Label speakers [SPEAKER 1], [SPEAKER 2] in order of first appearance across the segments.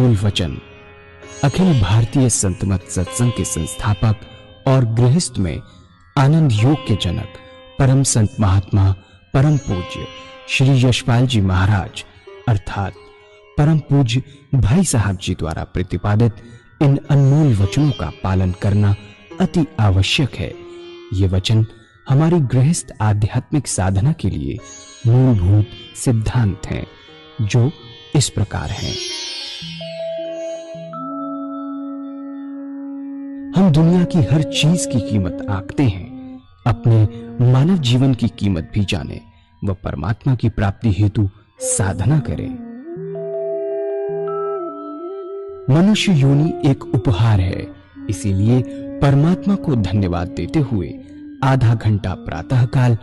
[SPEAKER 1] अनमोल वचन अखिल भारतीय संत मत सत्संग के संस्थापक और गृहस्थ में आनंद योग के जनक परम संत महात्मा परम पूज्य श्री यशपाल जी महाराज अर्थात परम पूज्य भाई साहब जी द्वारा प्रतिपादित इन अनमोल वचनों का पालन करना अति आवश्यक है। ये वचन हमारी गृहस्थ आध्यात्मिक साधना के लिए मूलभूत सिद्धांत हैं, जो इस प्रकार हैं। हम दुनिया की हर चीज की कीमत आंकते हैं, अपने मानव जीवन की कीमत भी जाने व परमात्मा की प्राप्ति हेतु साधना करें। मनुष्य योनि एक उपहार है, इसीलिए परमात्मा को धन्यवाद देते हुए आधा घंटा प्रातःकाल,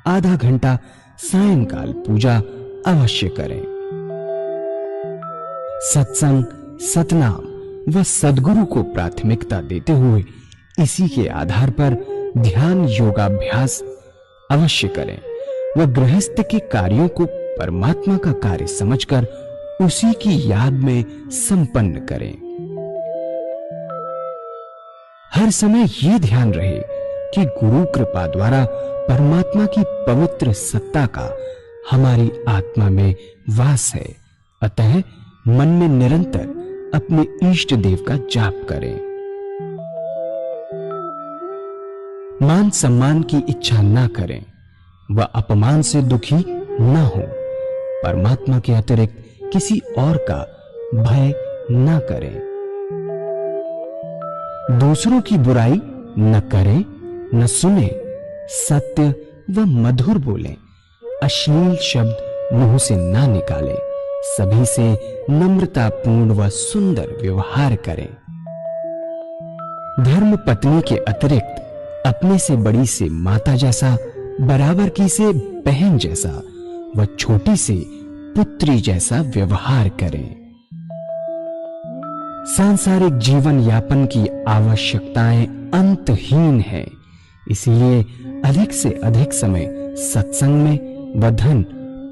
[SPEAKER 1] आधा घंटा सायंकाल पूजा अवश्य करें। सत्संग, सतनाम व सद्गुरु को प्राथमिकता देते हुए इसी के आधार पर ध्यान योगाभ्यास अवश्य करें व गृहस्थ के कार्यों को परमात्मा का कार्य समझकर उसी की याद में संपन्न करें। हर समय ये ध्यान रहे कि गुरु कृपा द्वारा परमात्मा की पवित्र सत्ता का हमारी आत्मा में वास है, अतः मन में निरंतर अपने इष्ट देव का जाप करें। मान सम्मान की इच्छा न करें व अपमान से दुखी न हो। परमात्मा के अतिरिक्त किसी और का भय न करें। दूसरों की बुराई न करें, न सुने, सत्य व मधुर बोलें, अश्लील शब्द मुंह से ना निकालें, सभी से नम्रतापूर्ण व सुंदर व्यवहार करें। धर्म पत्नी के अतिरिक्त अपने से बड़ी से माता जैसा, बराबर की से बहन जैसा व छोटी से पुत्री जैसा व्यवहार करें। सांसारिक जीवन यापन की आवश्यकताएं अंतहीन है, इसलिए अधिक से अधिक समय सत्संग में व धन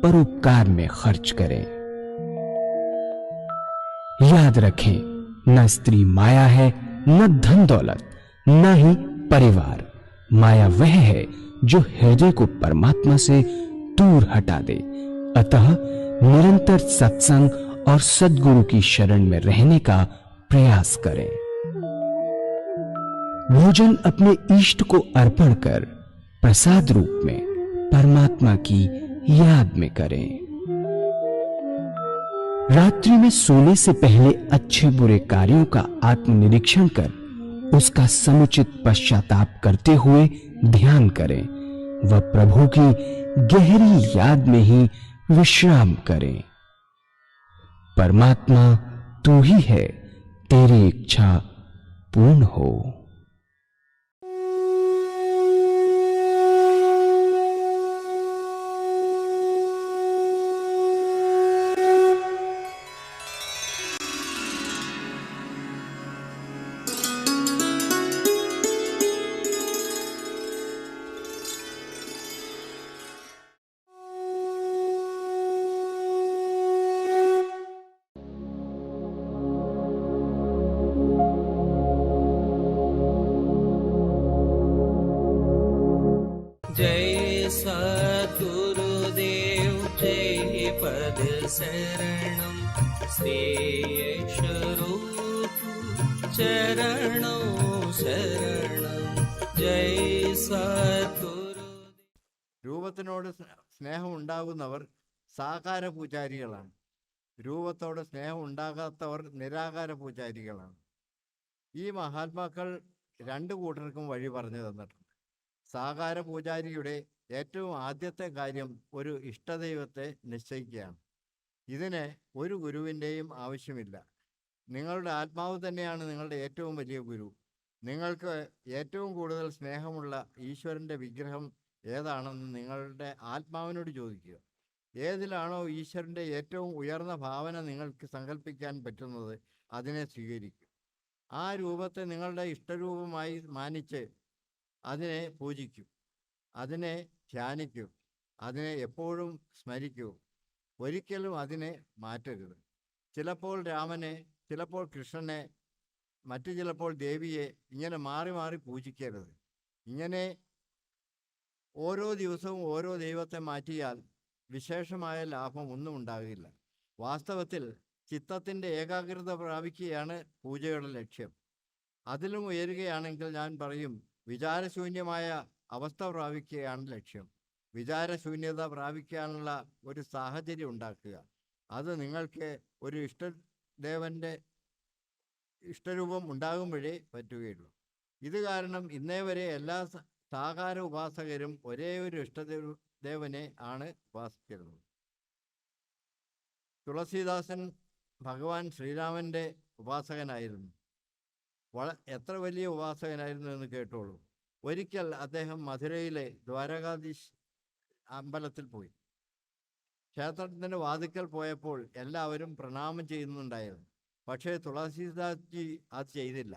[SPEAKER 1] परोपकार में खर्च करें। याद रखें, न स्त्री माया है, न धन दौलत, न ही परिवार। माया वह है जो हृदय को परमात्मा से दूर हटा दे। अतः निरंतर सत्संग और सद्गुरु की शरण में रहने का प्रयास करें। भोजन अपने इष्ट को अर्पण कर प्रसाद रूप में परमात्मा की याद में करें। रात्रि में सोने से पहले अच्छे बुरे कार्यों का आत्मनिरीक्षण कर उसका समुचित पश्चाताप करते हुए ध्यान करें व प्रभु की गहरी याद में ही विश्राम करें। परमात्मा तू ही है, तेरी इच्छा पूर्ण हो।
[SPEAKER 2] जय सद्गुरुदेव जय पद शरणम श्रेयस्वरूप चरणों शरणम जय सद्गुरु।
[SPEAKER 3] രൂപത്തിനോട് സ്നേഹം ഉണ്ടാകുന്നവർ സാകാര പൂജാരികളാണ്. രൂപത്തോട് സ്നേഹം ഉണ്ടാകാത്തവർ നിരാകാര പൂജാരികളാണ്. ഈ മഹാത്മാക്കൾ രണ്ടു കൂട്ടർക്കും വഴി പറഞ്ഞു തന്നിട്ടുണ്ട്. സാകാര പൂജാരിയുടെ ഏറ്റവും ആദ്യത്തെ കാര്യം ഒരു ഇഷ്ടദൈവത്തെ നിശ്ചയിക്കുകയാണ്. ഇതിന് ഒരു ഗുരുവിൻ്റെയും ആവശ്യമില്ല. നിങ്ങളുടെ ആത്മാവ് തന്നെയാണ് നിങ്ങളുടെ ഏറ്റവും വലിയ ഗുരു. നിങ്ങൾക്ക് ഏറ്റവും കൂടുതൽ സ്നേഹമുള്ള ഈശ്വരൻ്റെ വിഗ്രഹം ഏതാണെന്ന് നിങ്ങളുടെ ആത്മാവിനോട് ചോദിക്കുക. ഏതിലാണോ ഈശ്വരൻ്റെ ഏറ്റവും ഉയർന്ന ഭാവന നിങ്ങൾക്ക് സങ്കല്പിക്കാൻ പറ്റുന്നത് അതിനെ സ്വീകരിക്കുക. ആ രൂപത്തെ നിങ്ങളുടെ ഇഷ്ടരൂപമായി മാനിച്ച് അതിനെ പൂജിക്കൂ, അതിനെ ധ്യാനിക്കൂ, അതിനെ എപ്പോഴും സ്മരിക്കൂ. ഒരിക്കലും അതിനെ മാറ്റരുത്. ചിലപ്പോൾ രാമനെ, ചിലപ്പോൾ കൃഷ്ണനെ, മറ്റു ചിലപ്പോൾ ദേവിയെ ഇങ്ങനെ മാറി മാറി പൂജിക്കരുത്. ഇങ്ങനെ ഓരോ ദിവസവും ഓരോ ദൈവത്തെ മാറ്റിയാൽ വിശേഷമായ ലാഭം ഒന്നും ഉണ്ടാകില്ല. വാസ്തവത്തിൽ ചിത്തത്തിൻ്റെ ഏകാഗ്രത പ്രാപിക്കുകയാണ് പൂജയുടെ ലക്ഷ്യം. അതിലും ഉയരുകയാണെങ്കിൽ ഞാൻ പറയും, വിചാരശൂന്യമായ അവസ്ഥ പ്രാപിക്കുകയാണ് ലക്ഷ്യം. വിചാരശൂന്യത പ്രാപിക്കാനുള്ള ഒരു സാഹചര്യം ഉണ്ടാക്കുക. അത് നിങ്ങൾക്ക് ഒരു ഇഷ്ടദേവൻ്റെ ഇഷ്ടരൂപം ഉണ്ടാകുമ്പോഴേ പറ്റുകയുള്ളൂ. ഇത് കാരണം ഇന്നേ വരെ എല്ലാ സാകാര ഉപാസകരും ഒരേ ഒരു ഇഷ്ടദേവനെ ആണ് ഉപാസിച്ചിരുന്നത്. തുളസീദാസൻ ഭഗവാൻ ശ്രീരാമൻ്റെ ഉപാസകനായിരുന്നു. എത്ര വലിയ ഉപാസകനായിരുന്നു എന്ന് കേട്ടോളൂ. ഒരിക്കൽ അദ്ദേഹം മധുരയിലെ ദ്വാരകാധീശ് അമ്പലത്തിൽ പോയി. ക്ഷേത്രത്തിൻ്റെ വാതിക്കൽ പോയപ്പോൾ എല്ലാവരും പ്രണാമം ചെയ്യുന്നുണ്ടായിരുന്നു. പക്ഷേ തുളസീദാസ്ജി അത് ചെയ്തില്ല.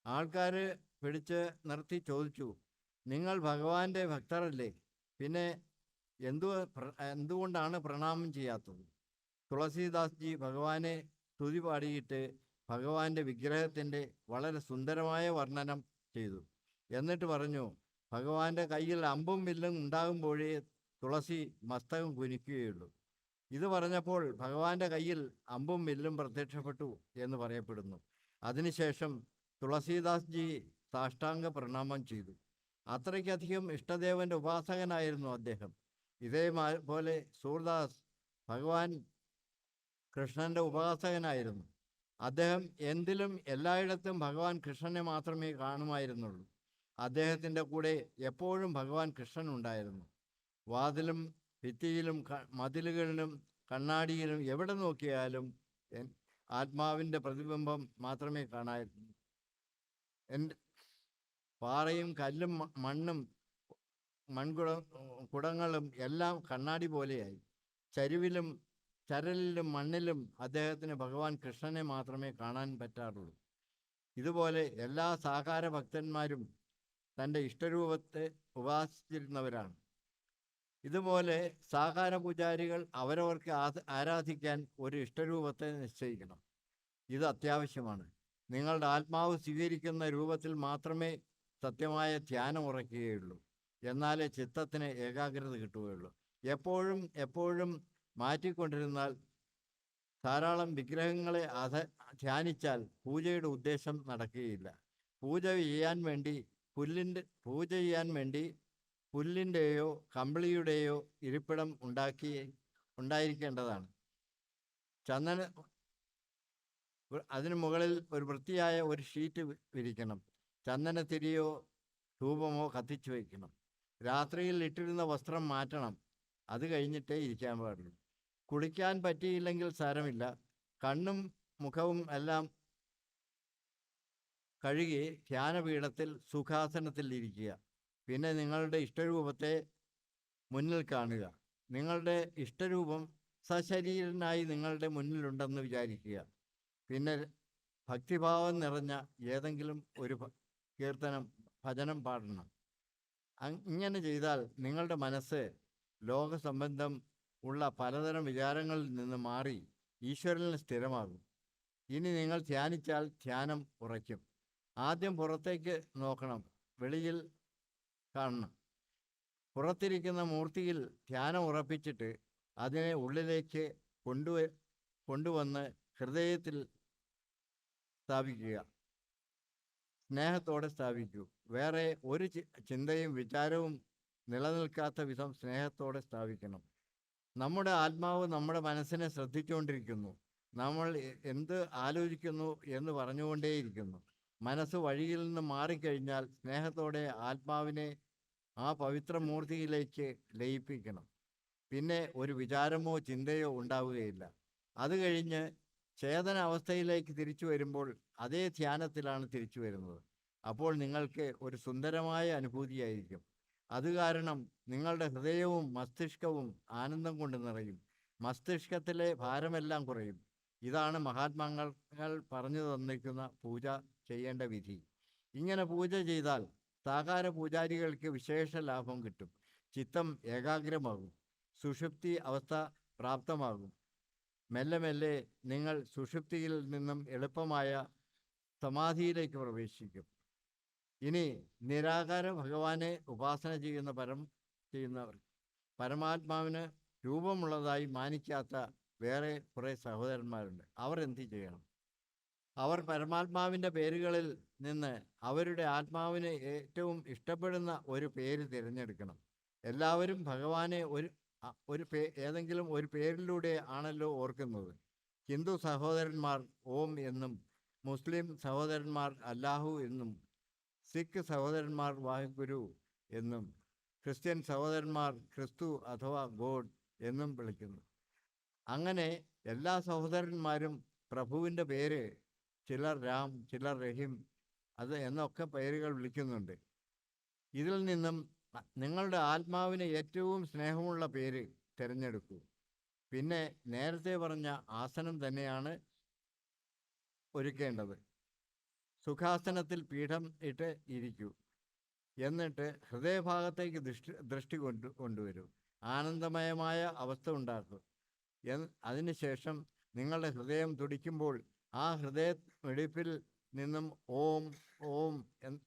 [SPEAKER 3] ആൾക്കാർ പിടിച്ച് ചോദിച്ചു, നിങ്ങൾ ഭഗവാന്റെ ഭക്തരല്ലേ, പിന്നെ എന്തുകൊണ്ടാണ് പ്രണാമം ചെയ്യാത്തത്? തുളസീദാസ്ജി ഭഗവാനെ സ്തുതി പാടിയിട്ട് ഭഗവാന്റെ വിഗ്രഹത്തിൻ്റെ വളരെ സുന്ദരമായ വർണ്ണനം ചെയ്തു. എന്നിട്ട് പറഞ്ഞു, ഭഗവാന്റെ കയ്യിൽ അമ്പും വില്ലും ഉണ്ടാകുമ്പോഴേ തുളസി മസ്തകം കുനിക്കുകയുള്ളൂ. ഇത് പറഞ്ഞപ്പോൾ ഭഗവാന്റെ കയ്യിൽ അമ്പും വില്ലും പ്രത്യക്ഷപ്പെട്ടു എന്ന് പറയപ്പെടുന്നു. അതിനുശേഷം തുളസീദാസ്ജി സാഷ്ടാംഗ പ്രണാമം ചെയ്തു. അത്രയ്ക്കധികം ഇഷ്ടദേവന്റെ ഉപാസകനായിരുന്നു അദ്ദേഹം. ഇതേപോലെ സൂർദാസ് ഭഗവാൻ കൃഷ്ണന്റെ ഉപാസകനായിരുന്നു. അദ്ദേഹം എന്തിലും എല്ലായിടത്തും ഭഗവാൻ കൃഷ്ണനെ മാത്രമേ കാണുമായിരുന്നുള്ളൂ. അദ്ദേഹത്തിൻ്റെ കൂടെ എപ്പോഴും ഭഗവാൻ കൃഷ്ണൻ ഉണ്ടായിരുന്നു. വാതിലും ഭിത്തിയിലും മതിലുകളിലും കണ്ണാടിയിലും എവിടെ നോക്കിയാലും ആത്മാവിൻ്റെ പ്രതിബിംബം മാത്രമേ കാണായിരുന്നു. പാറയും കല്ലും മണ്ണും കുടങ്ങളും എല്ലാം കണ്ണാടി പോലെയായി. ചരലിലും മണ്ണിലും അദ്ദേഹത്തിന് ഭഗവാൻ കൃഷ്ണനെ മാത്രമേ കാണാൻ പറ്റാറുള്ളൂ. ഇതുപോലെ എല്ലാ സാകാര ഭക്തന്മാരും തൻ്റെ ഇഷ്ടരൂപത്തെ ഉപാസിച്ചിരുന്നവരാണ്. ഇതുപോലെ സാകാര പൂജാരികൾ അവരവർക്ക് ആരാധിക്കാൻ ഒരു ഇഷ്ടരൂപത്തെ നിശ്ചയിക്കണം. ഇത് അത്യാവശ്യമാണ്. നിങ്ങളുടെ ആത്മാവ് സ്വീകരിക്കുന്ന രൂപത്തിൽ മാത്രമേ സത്യമായ ധ്യാനം ഉറയ്ക്കുകയുള്ളൂ. എന്നാലേ ചിത്തത്തിന് ഏകാഗ്രത കിട്ടുകയുള്ളൂ. എപ്പോഴും മാറ്റിക്കൊണ്ടിരുന്നാൽ, ധാരാളം വിഗ്രഹങ്ങളെ ധ്യാനിച്ചാൽ പൂജയുടെ ഉദ്ദേശം നടക്കുകയില്ല. പൂജ ചെയ്യാൻ വേണ്ടി പുല്ലിൻ്റെയോ കമ്പിളിയുടെയോ ഇരിപ്പിടം ഉണ്ടായിരിക്കേണ്ടതാണ്. അതിനു മുകളിൽ ഒരു വൃത്തിയായ ഒരു ഷീറ്റ് വിരിക്കണം. ചന്ദനത്തിരിയോ ധൂപമോ കത്തിച്ചു വയ്ക്കണം. രാത്രിയിൽ ഇട്ടിരുന്ന വസ്ത്രം മാറ്റണം. അത് കഴിഞ്ഞിട്ടേ ഇരിക്കാൻ പാടുള്ളൂ. കുളിക്കാൻ പറ്റിയില്ലെങ്കിൽ സാരമില്ല. കണ്ണും മുഖവും എല്ലാം കഴുകി ധ്യാനപീഠത്തിൽ സുഖാസനത്തിൽ ഇരിക്കുക. പിന്നെ നിങ്ങളുടെ ഇഷ്ടരൂപത്തെ മുന്നിൽ കാണുക. നിങ്ങളുടെ ഇഷ്ടരൂപം സശരീരനായി നിങ്ങളുടെ മുന്നിലുണ്ടെന്ന് വിചാരിക്കുക. പിന്നെ ഭക്തിഭാവം നിറഞ്ഞ ഏതെങ്കിലും ഒരു കീർത്തനം, ഭജനം പാടണം. ഇങ്ങനെ ചെയ്താൽ നിങ്ങളുടെ മനസ്സ് ലോകസംബന്ധം ഉള്ള പലതരം വിചാരങ്ങളിൽ നിന്ന് മാറി ഈശ്വരനിൽ സ്ഥിരമാകും. ഇനി നിങ്ങൾ ധ്യാനിച്ചാൽ ധ്യാനം ഉറയ്ക്കും. ആദ്യം പുറത്തേക്ക് നോക്കണം, വെളിയിൽ കാണണം. പുറത്തിരിക്കുന്ന മൂർത്തിയിൽ ധ്യാനം ഉറപ്പിച്ചിട്ട് അതിനെ ഉള്ളിലേക്ക് കൊണ്ടുവന്ന് ഹൃദയത്തിൽ സ്ഥാപിക്കുക. സ്നേഹത്തോടെ സ്ഥാപിക്കൂ. വേറെ ഒരു ചിന്തയും വിചാരവും നിലനിൽക്കാത്ത വിധം സ്നേഹത്തോടെ സ്ഥാപിക്കണം. നമ്മുടെ ആത്മാവ് നമ്മുടെ മനസ്സിനെ ശ്രദ്ധിച്ചുകൊണ്ടിരിക്കുന്നു. നമ്മൾ എന്ത് ആലോചിക്കുന്നു എന്ന് പറഞ്ഞുകൊണ്ടേയിരിക്കുന്നു. മനസ്സ് വഴിയിൽ നിന്ന് മാറിക്കഴിഞ്ഞാൽ സ്നേഹത്തോടെ ആത്മാവിനെ ആ പവിത്രമൂർത്തിയിലേക്ക് ലയിപ്പിക്കണം. പിന്നെ ഒരു വിചാരമോ ചിന്തയോ ഉണ്ടാവുകയില്ല. അത് കഴിഞ്ഞ് ചേതന അവസ്ഥയിലേക്ക് തിരിച്ചു വരുമ്പോൾ അതേ ധ്യാനത്തിലാണ് തിരിച്ചു വരുന്നത്. അപ്പോൾ നിങ്ങൾക്ക് ഒരു സുന്ദരമായ അനുഭൂതിയായിരിക്കും. അത് കാരണം നിങ്ങളുടെ ഹൃദയവും മസ്തിഷ്കവും ആനന്ദം കൊണ്ട് നിറയും. മസ്തിഷ്കത്തിലെ ഭാരമെല്ലാം കുറയും. ഇതാണ് മഹാത്മാക്കൾ പറഞ്ഞു തന്നിരിക്കുന്ന പൂജ ചെയ്യേണ്ട വിധി. ഇങ്ങനെ പൂജ ചെയ്താൽ സാകാര പൂജാരികൾക്ക് വിശേഷ ലാഭം കിട്ടും. ചിത്തം ഏകാഗ്രമാകും. സുഷുപ്തി അവസ്ഥ പ്രാപ്തമാകും. മെല്ലെ മെല്ലെ നിങ്ങൾ സുഷുപ്തിയിൽ നിന്നും എളുപ്പമായ സമാധിയിലേക്ക് പ്രവേശിക്കും. ഇനി നിരാകാര ഭഗവാനെ ഉപാസന ചെയ്യുന്നവർ പരമാത്മാവിന് രൂപമുള്ളതായി മാനിക്കാത്ത വേറെ കുറേ സഹോദരന്മാരുണ്ട്. അവർ എന്ത് ചെയ്യണം? അവർ പരമാത്മാവിൻ്റെ പേരുകളിൽ നിന്ന് അവരുടെ ആത്മാവിന് ഏറ്റവും ഇഷ്ടപ്പെടുന്ന ഒരു പേര് തിരഞ്ഞെടുക്കണം. എല്ലാവരും ഭഗവാനെ ഏതെങ്കിലും ഒരു പേരിലൂടെ ആണല്ലോ ഓർക്കുന്നത്. ഹിന്ദു സഹോദരന്മാർ ഓം എന്നും, മുസ്ലിം സഹോദരന്മാർ അല്ലാഹു എന്നും, സിഖ് സഹോദരന്മാർ വാഹുഗുരു എന്നും, ക്രിസ്ത്യൻ സഹോദരന്മാർ ക്രിസ്തു അഥവാ ഗോഡ് എന്നും വിളിക്കുന്നു. അങ്ങനെ എല്ലാ സഹോദരന്മാരും പ്രഭുവിൻ്റെ പേര്, ചിലർ രാം, ചിലർ റഹീം എന്നൊക്കെ പേരുകൾ വിളിക്കുന്നുണ്ട്. ഇതിൽ നിന്നും നിങ്ങളുടെ ആത്മാവിന് ഏറ്റവും സ്നേഹമുള്ള പേര് തിരഞ്ഞെടുക്കൂ. പിന്നെ നേരത്തെ പറഞ്ഞ ആസനം തന്നെയാണ് ഒരുക്കേണ്ടത്. സുഖാസനത്തിൽ പീഠം ഇട്ട് ഇരിക്കൂ. എന്നിട്ട് ഹൃദയഭാഗത്തേക്ക് ദൃഷ്ടി കൊണ്ടുവരൂ. ആനന്ദമയമായ അവസ്ഥ ഉണ്ടാക്കൂ. അതിനുശേഷം നിങ്ങളുടെ ഹൃദയം തുടിക്കുമ്പോൾ ആ ഹൃദയമിടിപ്പിൽ നിന്നും ഓം ഓം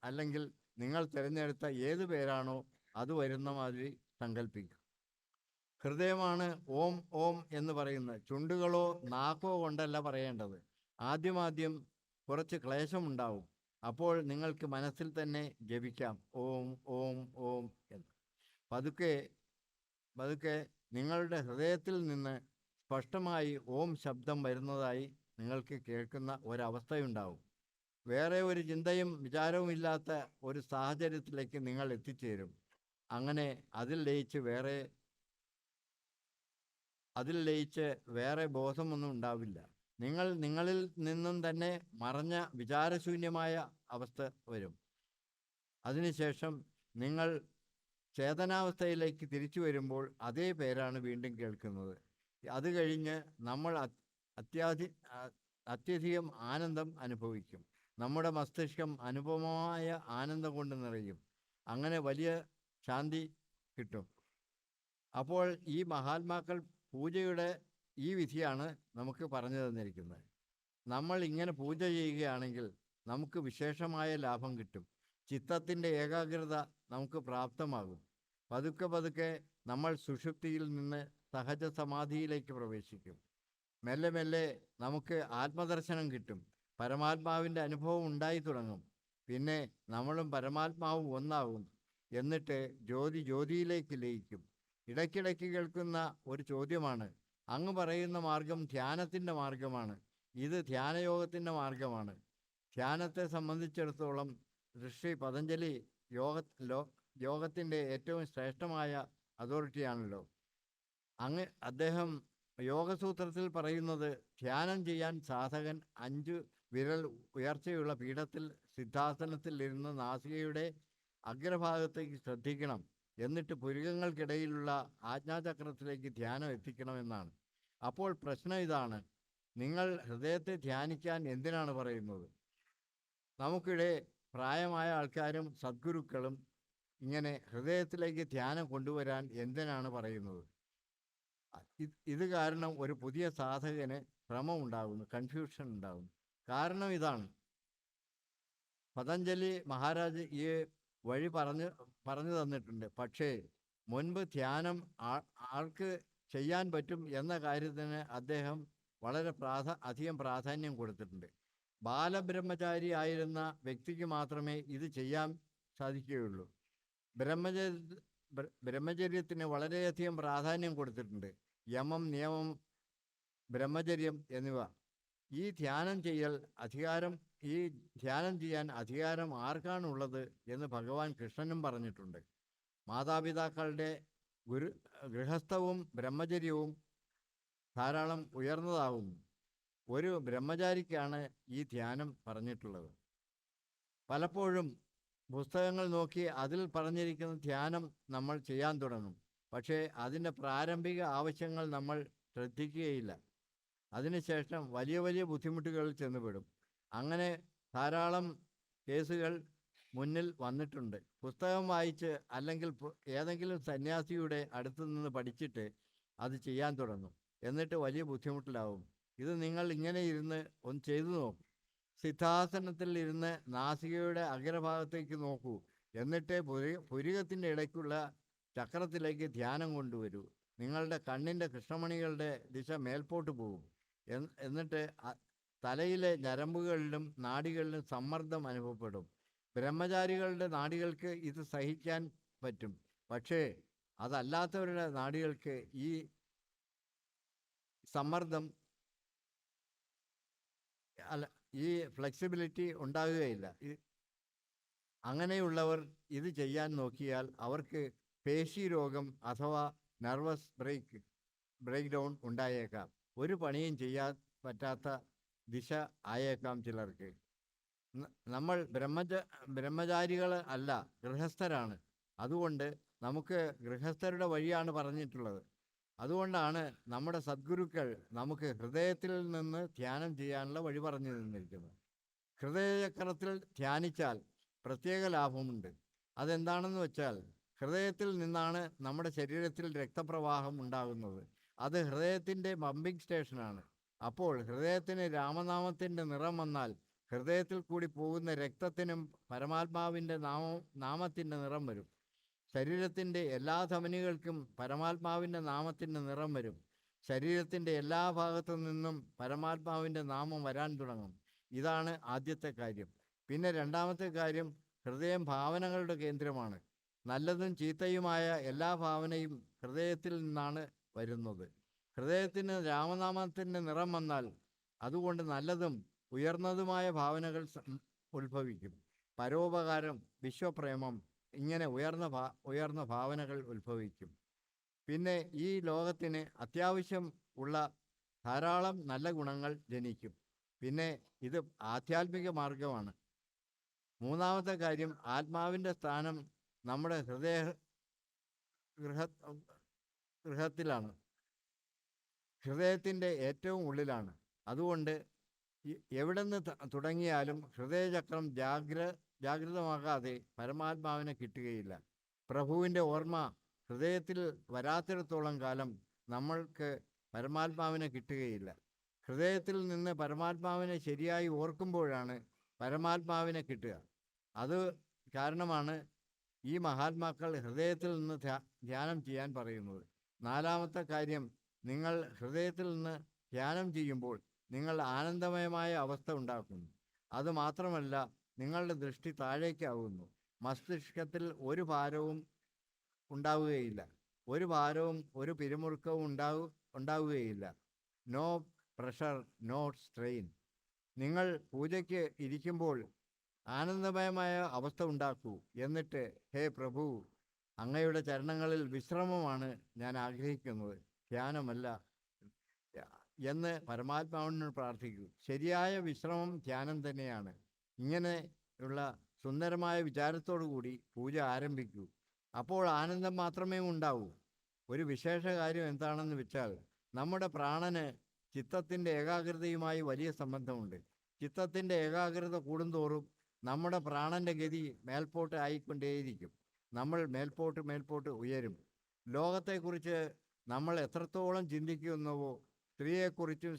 [SPEAKER 3] അല്ലെങ്കിൽ നിങ്ങൾ തിരഞ്ഞെടുത്ത ഏത് പേരാണോ അത് വരുന്ന മാതിരി സങ്കല്പിക്കുക. ഹൃദയമാണ് ഓം ഓം എന്ന് പറയുന്നത്. ചുണ്ടുകളോ നാക്കോ കൊണ്ടല്ല പറയേണ്ടത്. ആദ്യം കുറച്ച് ക്ലേശമുണ്ടാവും. അപ്പോൾ നിങ്ങൾക്ക് മനസ്സിൽ തന്നെ ജപിക്കാം ഓം ഓം ഓം എന്ന്. പതുക്കെ നിങ്ങളുടെ ഹൃദയത്തിൽ നിന്ന് സ്പഷ്ടമായി ഓം ശബ്ദം വരുന്നതായി നിങ്ങൾക്ക് കേൾക്കുന്ന ഒരവസ്ഥയുണ്ടാവും. വേറെ ഒരു ചിന്തയും വിചാരവും ഇല്ലാത്ത ഒരു സാഹചര്യത്തിലേക്ക് നിങ്ങൾ എത്തിച്ചേരും. അങ്ങനെ അതിൽ ലയിച്ച് വേറെ ബോധമൊന്നും ഉണ്ടാവില്ല. നിങ്ങളിൽ നിന്നും തന്നെ മറഞ്ഞ വിചാരശൂന്യമായ അവസ്ഥ വരും. അതിനുശേഷം നിങ്ങൾ ചേതനാവസ്ഥയിലേക്ക് തിരിച്ചു വരുമ്പോൾ അതേ പേരാണ് വീണ്ടും കേൾക്കുന്നത്. അത് കഴിഞ്ഞ് നമ്മൾ അത്യധികം ആനന്ദം അനുഭവിക്കും. നമ്മുടെ മസ്തിഷ്കം അനുപമമായ ആനന്ദം കൊണ്ട് നിറയും. അങ്ങനെ വലിയ ശാന്തി കിട്ടും. അപ്പോൾ ഈ മഹാത്മാക്കൾ പൂജയുടെ ഈ വിധിയാണ് നമുക്ക് പറഞ്ഞു തന്നിരിക്കുന്നത്. നമ്മൾ ഇങ്ങനെ പൂജ ചെയ്യുകയാണെങ്കിൽ നമുക്ക് വിശേഷമായ ലാഭം കിട്ടും. ചിത്തത്തിൻ്റെ ഏകാഗ്രത നമുക്ക് പ്രാപ്തമാകും. പതുക്കെ നമ്മൾ സുഷുപ്തിയിൽ നിന്ന് സഹജ സമാധിയിലേക്ക് പ്രവേശിക്കും. മെല്ലെ മെല്ലെ നമുക്ക് ആത്മദർശനം കിട്ടും. പരമാത്മാവിൻ്റെ അനുഭവം ഉണ്ടായി തുടങ്ങും. പിന്നെ നമ്മളും പരമാത്മാവും ഒന്നാകും. എന്നിട്ട് ജ്യോതിയിലേക്ക് ലയിക്കും. ഇടയ്ക്കിടയ്ക്ക് കേൾക്കുന്ന ഒരു ചോദ്യമാണ്, അങ്ങ് പറയുന്ന മാർഗം ധ്യാനത്തിൻ്റെ മാർഗമാണ്, ഇത് ധ്യാനയോഗത്തിൻ്റെ മാർഗമാണ്. ധ്യാനത്തെ സംബന്ധിച്ചിടത്തോളം ഋഷി പതഞ്ജലി യോഗത്തിൻ്റെ ഏറ്റവും ശ്രേഷ്ഠമായ അതോറിറ്റിയാണല്ലോ. അദ്ദേഹം യോഗസൂത്രത്തിൽ പറയുന്നത്, ധ്യാനം ചെയ്യാൻ സാധകൻ 5 വിരൽ ഉയർച്ചയുള്ള പീഠത്തിൽ സിദ്ധാസനത്തിൽ ഇരുന്ന് നാസികയുടെ അഗ്രഭാഗത്തേക്ക് ശ്രദ്ധിക്കണം. എന്നിട്ട് പുരികങ്ങൾക്കിടയിലുള്ള ആജ്ഞാചക്രത്തിലേക്ക് ധ്യാനം എത്തിക്കണമെന്നാണ്. അപ്പോൾ പ്രശ്നം ഇതാണ്, നിങ്ങൾ ഹൃദയത്തെ ധ്യാനിക്കാൻ എന്തിനാണ് പറയുന്നത്? നമുക്കിടെ പ്രായമായ ആൾക്കാരും സദ്ഗുരുക്കളും ഇങ്ങനെ ഹൃദയത്തിലേക്ക് ധ്യാനം കൊണ്ടുവരാൻ എന്തിനാണ് പറയുന്നത്? ഇത് കാരണം ഒരു പുതിയ സാധകന് ഭ്രമം ഉണ്ടാകുന്നു, കൺഫ്യൂഷൻ ഉണ്ടാകുന്നു. കാരണം ഇതാണ്, പതഞ്ജലി മഹാരാജ് ഈ വഴി പറഞ്ഞു തന്നിട്ടുണ്ട്. പക്ഷേ മുൻപ് ധ്യാനം ആൾക്ക് ചെയ്യാൻ പറ്റും എന്ന കാര്യത്തിന് അദ്ദേഹം വളരെ അധികം പ്രാധാന്യം കൊടുത്തിട്ടുണ്ട്. ബാലബ്രഹ്മചാരി ആയിരുന്ന വ്യക്തിക്ക് മാത്രമേ ഇത് ചെയ്യാൻ സാധിക്കുകയുള്ളൂ. ബ്രഹ്മചര്യത്തിന് വളരെയധികം പ്രാധാന്യം കൊടുത്തിട്ടുണ്ട്. യമം, നിയമം, ബ്രഹ്മചര്യം എന്നിവ. ഈ ധ്യാനം ചെയ്യാൻ അധികാരം ആർക്കാണുള്ളത് എന്ന് ഭഗവാൻ കൃഷ്ണനും പറഞ്ഞിട്ടുണ്ട്. മാതാപിതാക്കളുടെ ഗൃഹസ്ഥവും ബ്രഹ്മചര്യവും ധാരാളം ഉയർന്നതാവുന്നു. ഒരു ബ്രഹ്മചാരിക്കാണ് ഈ ധ്യാനം പറഞ്ഞിട്ടുള്ളത്. പലപ്പോഴും പുസ്തകങ്ങൾ നോക്കി അതിൽ പറഞ്ഞിരിക്കുന്ന ധ്യാനം നമ്മൾ ചെയ്യാൻ തുടങ്ങും. പക്ഷേ അതിൻ്റെ പ്രാരംഭിക ആവശ്യങ്ങൾ നമ്മൾ ശ്രദ്ധിക്കുകയില്ല. അതിനുശേഷം വലിയ ബുദ്ധിമുട്ടുകളിൽ ചെന്നുപെടും. അങ്ങനെ ധാരാളം കേസുകൾ മുന്നിൽ വന്നിട്ടുണ്ട്. പുസ്തകം വായിച്ച് അല്ലെങ്കിൽ ഏതെങ്കിലും സന്യാസിയുടെ അടുത്ത് നിന്ന് പഠിച്ചിട്ട് അത് ചെയ്യാൻ തുടങ്ങും. എന്നിട്ട് വലിയ ബുദ്ധിമുട്ടിലാവും. ഇത് നിങ്ങൾ ഇങ്ങനെ ഇരുന്ന് ഒന്ന് ചെയ്തു നോക്കൂ. സിദ്ധാസനത്തിൽ ഇരുന്ന് നാസികയുടെ അഗ്രഭാഗത്തേക്ക് നോക്കൂ. എന്നിട്ട് പുരികത്തിൻ്റെ ഇടയ്ക്കുള്ള ചക്രത്തിലേക്ക് ധ്യാനം കൊണ്ടുവരൂ. നിങ്ങളുടെ കണ്ണിൻ്റെ കൃഷ്ണമണികളുടെ ദിശ മേൽപോട്ട് പോകും. എന്നിട്ട് തലയിലെ ഞരമ്പുകളിലും നാഡികളിലും സമ്മർദ്ദം അനുഭവപ്പെടും. ബ്രഹ്മചാരികളുടെ നാഡികൾക്ക് ഇത് സഹിക്കാൻ പറ്റും. പക്ഷേ അതല്ലാത്തവരുടെ നാഡികൾക്ക് ഈ സമ്മർദ്ദം ഈ ഫ്ലെക്സിബിലിറ്റി ഉണ്ടാകുകയില്ല. അങ്ങനെയുള്ളവർ ഇത് ചെയ്യാൻ നോക്കിയാൽ അവർക്ക് പേശി രോഗം അഥവാ നെർവസ് ബ്രേക്ക് ഡൗൺ ഉണ്ടായേക്കാം. ഒരു പണിയും ചെയ്യാൻ പറ്റാത്ത ദിശ ആയേക്കാം ചിലർക്ക്. നമ്മൾ ബ്രഹ്മചാരികൾ അല്ല, ഗൃഹസ്ഥരാണ്. അതുകൊണ്ട് നമുക്ക് ഗൃഹസ്ഥരുടെ വഴിയാണ് പറഞ്ഞിട്ടുള്ളത്. അതുകൊണ്ടാണ് നമ്മുടെ സദ്ഗുരുക്കൾ നമുക്ക് ഹൃദയത്തിൽ നിന്ന് ധ്യാനം ചെയ്യാനുള്ള വഴി പറഞ്ഞു തന്നിരിക്കുന്നത്. ഹൃദയചക്രത്തിൽ ധ്യാനിച്ചാൽ പ്രത്യേക ലാഭമുണ്ട്. അതെന്താണെന്ന് വെച്ചാൽ, ഹൃദയത്തിൽ നിന്നാണ് നമ്മുടെ ശരീരത്തിൽ രക്തപ്രവാഹം ഉണ്ടാകുന്നത്. അത് ഹൃദയത്തിൻ്റെ പമ്പിംഗ് സ്റ്റേഷനാണ്. അപ്പോൾ ഹൃദയത്തിന് രാമനാമത്തിൻ്റെ നിറം വന്നാൽ ഹൃദയത്തിൽ കൂടി പോകുന്ന രക്തത്തിനും പരമാത്മാവിൻ്റെ നാമത്തിൻ്റെ നിറം വരും. ശരീരത്തിൻ്റെ എല്ലാ ധമനികൾക്കും പരമാത്മാവിൻ്റെ നാമത്തിൻ്റെ നിറം വരും. ശരീരത്തിൻ്റെ എല്ലാ ഭാഗത്തു നിന്നും പരമാത്മാവിൻ്റെ നാമം വരാൻ തുടങ്ങും. ഇതാണ് ആദ്യത്തെ കാര്യം. പിന്നെ രണ്ടാമത്തെ കാര്യം, ഹൃദയം ഭാവനകളുടെ കേന്ദ്രമാണ്. നല്ലതും ചീത്തയുമായ എല്ലാ ഭാവനയും ഹൃദയത്തിൽ നിന്നാണ് വരുന്നത്. ഹൃദയത്തിന് രാമനാമത്തിൻ്റെ നിറം വന്നാൽ അതുകൊണ്ട് നല്ലതും ഉയർന്നതുമായ ഭാവനകൾ ഉത്ഭവിക്കും. പരോപകാരം, വിശ്വപ്രേമം, ഇങ്ങനെ ഉയർന്ന ഭാവനകൾ ഉത്ഭവിക്കും. പിന്നെ ഈ ലോകത്തിന് അത്യാവശ്യം ഉള്ള ധാരാളം നല്ല ഗുണങ്ങൾ ജനിക്കും. പിന്നെ ഇത് ആധ്യാത്മിക മാർഗമാണ്. മൂന്നാമത്തെ കാര്യം, ആത്മാവിൻ്റെ സ്ഥാനം നമ്മുടെ ഗൃഹത്തിലാണ്, ഹൃദയത്തിൻ്റെ ഏറ്റവും ഉള്ളിലാണ്. അതുകൊണ്ട് എവിടെ നിന്ന് തുടങ്ങിയാലും ഹൃദയചക്രം ജാഗ്രതമാകാതെ പരമാത്മാവിനെ കിട്ടുകയില്ല. പ്രഭുവിൻ്റെ ഓർമ്മ ഹൃദയത്തിൽ വരാത്തിടത്തോളം കാലം നമ്മൾക്ക് പരമാത്മാവിനെ കിട്ടുകയില്ല. ഹൃദയത്തിൽ നിന്ന് പരമാത്മാവിനെ ശരിയായി ഓർക്കുമ്പോഴാണ് പരമാത്മാവിനെ കിട്ടുക. അത് കാരണമാണ് ഈ മഹാത്മാക്കൾ ഹൃദയത്തിൽ നിന്ന് ധ്യാനം ചെയ്യാൻ പറയുന്നത്. നാലാമത്തെ കാര്യം, നിങ്ങൾ ഹൃദയത്തിൽ നിന്ന് ധ്യാനം ചെയ്യുമ്പോൾ നിങ്ങൾ ആനന്ദമയമായ അവസ്ഥ ഉണ്ടാക്കുന്നു. അതുമാത്രമല്ല, നിങ്ങളുടെ ദൃഷ്ടി താഴേക്കാവുന്നു. മസ്തിഷ്കത്തിൽ ഒരു ഭാരവും ഉണ്ടാവുകയില്ല. ഒരു പിരിമുറുക്കവും ഉണ്ടാവുകയില്ല. No pressure, no strain. നിങ്ങൾ പൂജയ്ക്ക് ഇരിക്കുമ്പോൾ ആനന്ദമയമായ അവസ്ഥ ഉണ്ടാക്കൂ. എന്നിട്ട്, ഹേ പ്രഭു, അങ്ങയുടെ ചരണങ്ങളിൽ വിശ്രമമാണ് ഞാൻ ആഗ്രഹിക്കുന്നത്, ധ്യാനമല്ല എന്ന് പരമാത്മാവിനോട് പ്രാർത്ഥിക്കൂ. ശരിയായ വിശ്രമം ധ്യാനം തന്നെയാണ്. ഇങ്ങനെയുള്ള സുന്ദരമായ വിചാരത്തോടു കൂടി പൂജ ആരംഭിക്കൂ. അപ്പോൾ ആനന്ദം മാത്രമേ ഉണ്ടാവൂ. ഒരു വിശേഷ കാര്യം എന്താണെന്ന് വെച്ചാൽ, നമ്മുടെ പ്രാണന് ചിത്തത്തിൻ്റെ ഏകാഗ്രതയുമായി വലിയ സംബന്ധമുണ്ട്. ചിത്തത്തിൻ്റെ ഏകാഗ്രത കൂടുന്തോറും നമ്മുടെ പ്രാണൻ്റെ ഗതി മേൽപോട്ട് ആയിക്കൊണ്ടേയിരിക്കും. നമ്മൾ മേൽപോട്ട് ഉയരും. ലോകത്തെക്കുറിച്ച് നമ്മൾ എത്രത്തോളം ചിന്തിക്കുന്നുവോ, സ്ത്രീയെക്കുറിച്ചും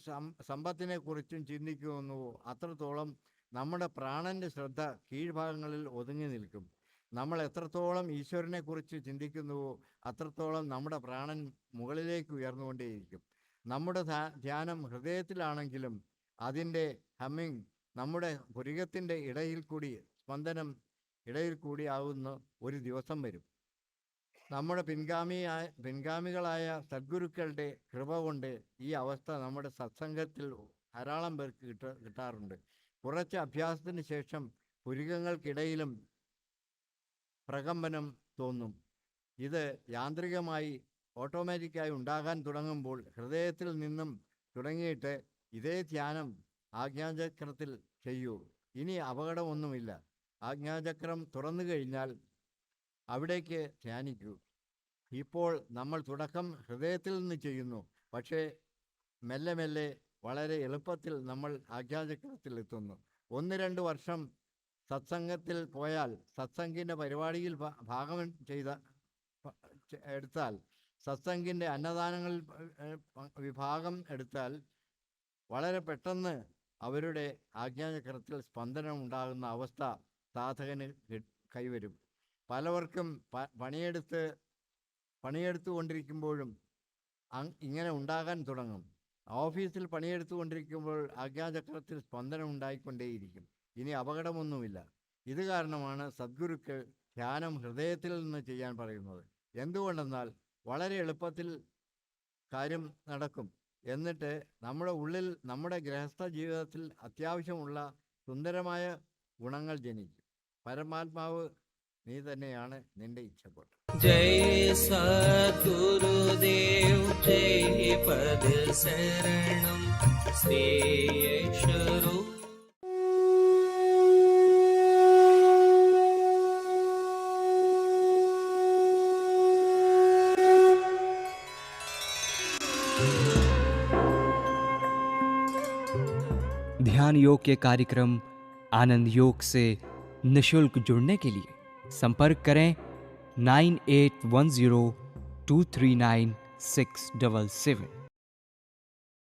[SPEAKER 3] സമ്പത്തിനെക്കുറിച്ചും ചിന്തിക്കുന്നുവോ, അത്രത്തോളം നമ്മുടെ പ്രാണൻ്റെ ശ്രദ്ധ കീഴ്ഭാഗങ്ങളിൽ ഒതുങ്ങി നിൽക്കും. നമ്മൾ എത്രത്തോളം ഈശ്വരനെക്കുറിച്ച് ചിന്തിക്കുന്നുവോ, അത്രത്തോളം നമ്മുടെ പ്രാണൻ മുകളിലേക്ക് ഉയർന്നുകൊണ്ടേയിരിക്കും. നമ്മുടെ ധ്യാനം ഹൃദയത്തിലാണെങ്കിലും അതിൻ്റെ ഹമ്മിങ് നമ്മുടെ പുരികത്തിൻ്റെ സ്പന്ദനം ഇടയിൽ കൂടി ആവുന്ന ഒരു ദിവസം വരും. നമ്മുടെ പിൻഗാമികളായ സദ്ഗുരുക്കളുടെ കൃപ കൊണ്ട് ഈ അവസ്ഥ നമ്മുടെ സത്സംഗത്തിൽ ധാരാളം പേർക്ക് കിട്ടാറുണ്ട്. കുറച്ച് അഭ്യാസത്തിന് ശേഷം പുരികങ്ങൾക്കിടയിലും പ്രകമ്പനം തോന്നും. ഇത് യാന്ത്രികമായി ഓട്ടോമാറ്റിക്കായി ഉണ്ടാകാൻ തുടങ്ങുമ്പോൾ ഹൃദയത്തിൽ നിന്നും തുടങ്ങിയിട്ട് ഇതേ ധ്യാനം ആജ്ഞാചക്രത്തിൽ ചെയ്യൂ. ഇനി അപകടമൊന്നുമില്ല. ആജ്ഞാചക്രം തുറന്നു കഴിഞ്ഞാൽ അവിടേക്ക് ധ്യാനിക്കൂ. ഇപ്പോൾ നമ്മൾ തുടക്കം ഹൃദയത്തിൽ നിന്ന് ചെയ്യുന്നു. പക്ഷേ മെല്ലെ മെല്ലെ വളരെ എളുപ്പത്തിൽ നമ്മൾ ആജ്ഞാചക്രത്തിൽ എത്തുന്നു. 1-2 വർഷം സത്സംഗത്തിൽ പോയാൽ, സത്സംഗിൻ്റെ പരിപാടിയിൽ ഭാഗം എടുത്താൽ സത്സംഗിൻ്റെ അന്നദാനങ്ങളിൽ വിഭാഗം എടുത്താൽ വളരെ പെട്ടെന്ന് അവരുടെ ആജ്ഞാചക്രത്തിൽ സ്പന്ദനം ഉണ്ടാകുന്ന അവസ്ഥ സാധകന് കൈവരും. പലവർക്കും പണിയെടുത്തു കൊണ്ടിരിക്കുമ്പോഴും ഇങ്ങനെ ഉണ്ടാകാൻ തുടങ്ങും. ഓഫീസിൽ പണിയെടുത്തു കൊണ്ടിരിക്കുമ്പോൾ ആജ്ഞാചക്രത്തിൽ സ്പന്ദനം ഉണ്ടായിക്കൊണ്ടേയിരിക്കും. ഇനി അപകടമൊന്നുമില്ല. ഇത് കാരണമാണ് സദ്ഗുരുക്കൾ ധ്യാനം ഹൃദയത്തിൽ നിന്ന് ചെയ്യാൻ പറയുന്നത്. എന്തുകൊണ്ടെന്നാൽ വളരെ എളുപ്പത്തിൽ കാര്യം നടക്കും. എന്നിട്ട് നമ്മുടെ ഉള്ളിൽ നമ്മുടെ ഗൃഹസ്ഥ ജീവിതത്തിൽ അത്യാവശ്യമുള്ള സുന്ദരമായ ഗുണങ്ങൾ ജനിക്കും. പരമാത്മാവ് നീ തന്നെയാണ് നിന്റെ ഇച്ഛപ്പെട്ട.
[SPEAKER 2] जय सद्गुरुदेव जय पद शरणं श्री यशरूप.
[SPEAKER 1] ध्यान योग के कार्यक्रम आनंद योग से निशुल्क जुड़ने के लिए संपर्क करें 9810239677।